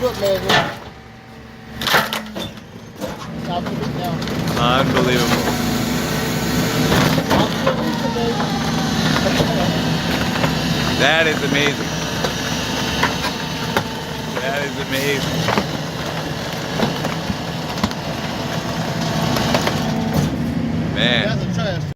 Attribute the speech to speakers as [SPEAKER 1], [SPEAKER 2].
[SPEAKER 1] good, man. Stop it down.
[SPEAKER 2] Unbelievable. That is amazing. That is amazing. Man.